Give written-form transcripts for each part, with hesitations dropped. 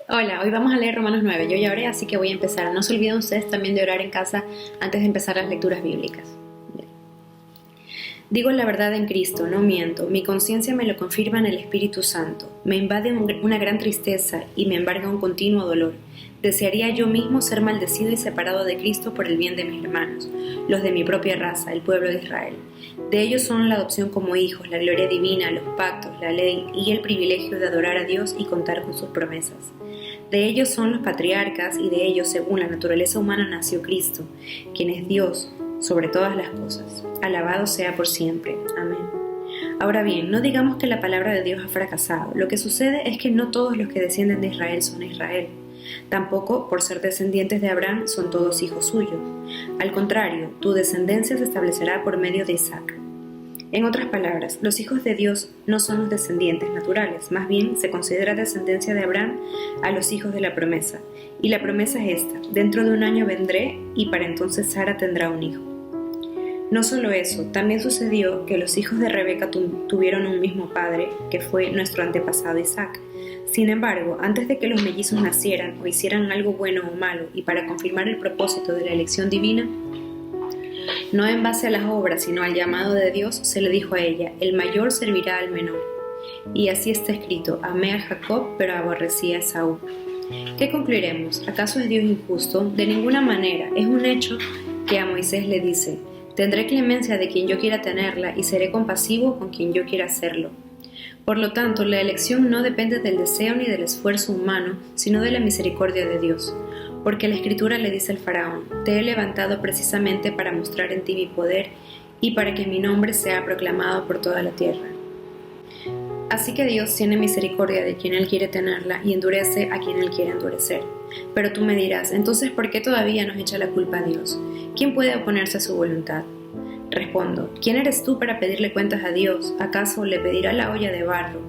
Hola, hoy vamos a leer Romanos 9. Yo ya oré, así que voy a empezar. No se olviden ustedes también de orar en casa antes de empezar las lecturas bíblicas. Bien. Digo la verdad en Cristo, no miento. Mi conciencia me lo confirma en el Espíritu Santo. Me invade una gran tristeza y me embarga un continuo dolor. Desearía yo mismo ser maldecido y separado de Cristo por el bien de mis hermanos, los de mi propia raza, el pueblo de Israel. De ellos son la adopción como hijos, la gloria divina, los pactos, la ley y el privilegio de adorar a Dios y contar con sus promesas. De ellos son los patriarcas y de ellos, según la naturaleza humana, nació Cristo, quien es Dios sobre todas las cosas. Alabado sea por siempre. Amén. Ahora bien, no digamos que la palabra de Dios ha fracasado. Lo que sucede es que no todos los que descienden de Israel son Israel. Tampoco, por ser descendientes de Abraham, son todos hijos suyos. Al contrario, tu descendencia se establecerá por medio de Isaac. En otras palabras, los hijos de Dios no son los descendientes naturales, más bien se considera descendencia de Abraham a los hijos de la promesa. Y la promesa es esta: dentro de un año vendré y para entonces Sara tendrá un hijo. No solo eso, también sucedió que los hijos de Rebeca tuvieron un mismo padre, que fue nuestro antepasado Isaac. Sin embargo, antes de que los mellizos nacieran o hicieran algo bueno o malo, y para confirmar el propósito de la elección divina, no en base a las obras, sino al llamado de Dios, se le dijo a ella: el mayor servirá al menor. Y así está escrito: amé a Jacob, pero aborrecí a Esaú. ¿Qué concluiremos? ¿Acaso es Dios injusto? De ninguna manera. Es un hecho que a Moisés le dice: tendré clemencia de quien yo quiera tenerla y seré compasivo con quien yo quiera hacerlo. Por lo tanto, la elección no depende del deseo ni del esfuerzo humano, sino de la misericordia de Dios. Porque la Escritura le dice al faraón: te he levantado precisamente para mostrar en ti mi poder y para que mi nombre sea proclamado por toda la tierra. Así que Dios tiene misericordia de quien Él quiere tenerla y endurece a quien Él quiere endurecer. Pero tú me dirás: entonces, ¿por qué todavía nos echa la culpa a Dios? ¿Quién puede oponerse a su voluntad? Respondo: ¿quién eres tú para pedirle cuentas a Dios? ¿Acaso le pedirá la olla de barro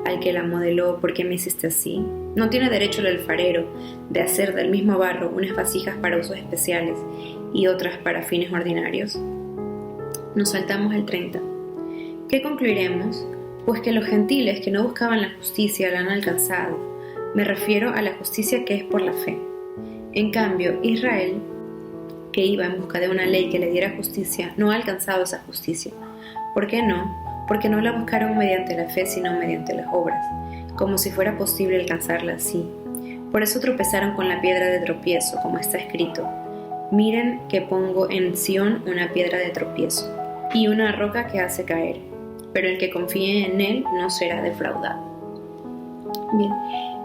al que la modeló: ¿por qué me hiciste así? ¿No tiene derecho el alfarero de hacer del mismo barro unas vasijas para usos especiales y otras para fines ordinarios? Nos saltamos el 30. ¿Qué concluiremos? Pues que los gentiles que no buscaban la justicia la han alcanzado. Me refiero a la justicia que es por la fe. En cambio, Israel, que iba en busca de una ley que le diera justicia, no ha alcanzado esa justicia. ¿Por qué no? Porque no la buscaron mediante la fe, sino mediante las obras, como si fuera posible alcanzarla así. Por eso tropezaron con la piedra de tropiezo, como está escrito: miren que pongo en Sión una piedra de tropiezo y una roca que hace caer, pero el que confíe en él no será defraudado. Bien,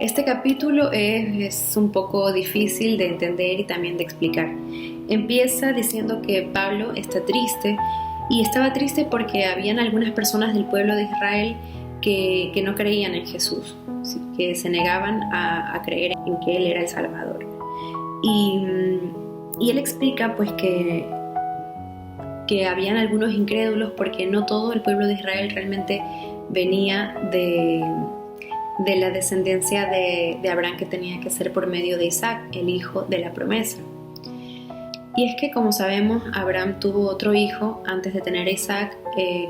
este capítulo es un poco difícil de entender y también de explicar. Empieza diciendo que Pablo está triste, y estaba triste porque habían algunas personas del pueblo de Israel que no creían en Jesús, ¿sí? Que se negaban a creer en que Él era el Salvador. Y él explica pues que habían algunos incrédulos porque no todo el pueblo de Israel realmente venía de la descendencia de Abraham, que tenía que ser por medio de Isaac, el hijo de la promesa. Y es que, como sabemos, Abraham tuvo otro hijo antes de tener a Isaac.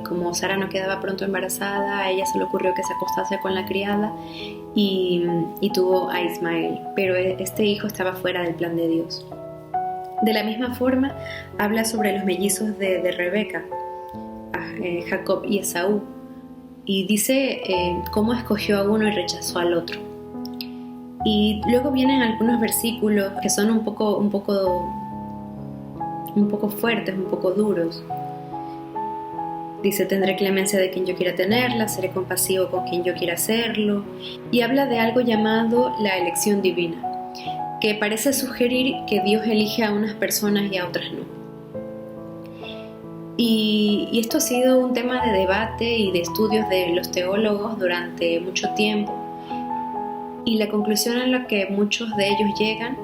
Como Sara no quedaba pronto embarazada, a ella se le ocurrió que se acostase con la criada y tuvo a Ismael, pero este hijo estaba fuera del plan de Dios. De la misma forma, habla sobre los mellizos de Rebeca, Jacob y Esaú, y dice cómo escogió a uno y rechazó al otro. Y luego vienen algunos versículos que son un poco fuertes, un poco duros. Dice: tendré clemencia de quien yo quiera tenerla, seré compasivo con quien yo quiera hacerlo. Y habla de algo llamado la elección divina, que parece sugerir que Dios elige a unas personas y a otras no. Y esto ha sido un tema de debate y de estudios de los teólogos durante mucho tiempo. Y la conclusión a la que muchos de ellos llegan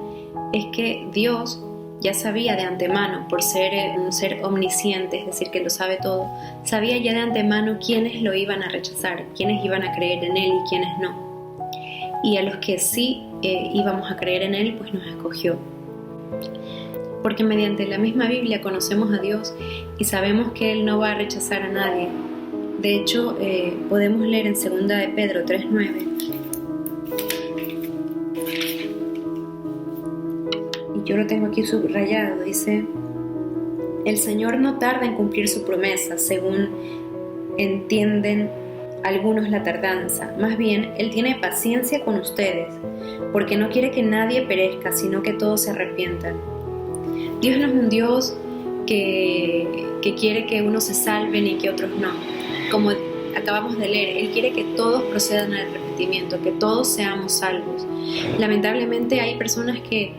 es que Dios ya sabía de antemano, por ser un ser omnisciente, es decir, que lo sabe todo, sabía ya de antemano quiénes lo iban a rechazar, quiénes iban a creer en Él y quiénes no. Y a los que sí íbamos a creer en Él, pues nos escogió. Porque mediante la misma Biblia conocemos a Dios y sabemos que Él no va a rechazar a nadie. De hecho, podemos leer en 2 de Pedro 3:9: yo lo tengo aquí subrayado, dice: el Señor no tarda en cumplir su promesa, según entienden algunos la tardanza. Más bien, Él tiene paciencia con ustedes, porque no quiere que nadie perezca, sino que todos se arrepientan. Dios no es un Dios que quiere que unos se salven y que otros no. Como acabamos de leer, Él quiere que todos procedan al arrepentimiento, que todos seamos salvos. Lamentablemente hay personas que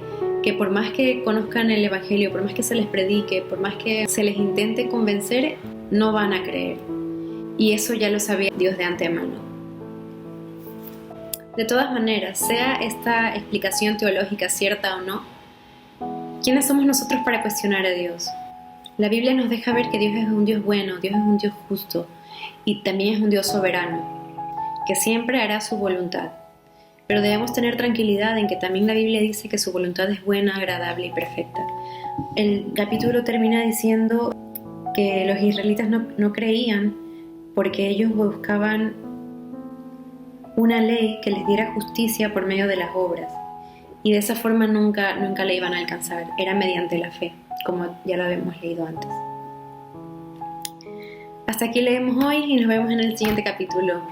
por más que conozcan el Evangelio, por más que se les predique, por más que se les intente convencer, no van a creer. Y eso ya lo sabía Dios de antemano. De todas maneras, sea esta explicación teológica cierta o no, ¿quiénes somos nosotros para cuestionar a Dios? La Biblia nos deja ver que Dios es un Dios bueno, Dios es un Dios justo y también es un Dios soberano, que siempre hará su voluntad. Pero debemos tener tranquilidad en que también la Biblia dice que su voluntad es buena, agradable y perfecta. El capítulo termina diciendo que los israelitas no creían porque ellos buscaban una ley que les diera justicia por medio de las obras. Y de esa forma nunca la iban a alcanzar. Era mediante la fe, como ya lo habíamos leído antes. Hasta aquí leemos hoy y nos vemos en el siguiente capítulo.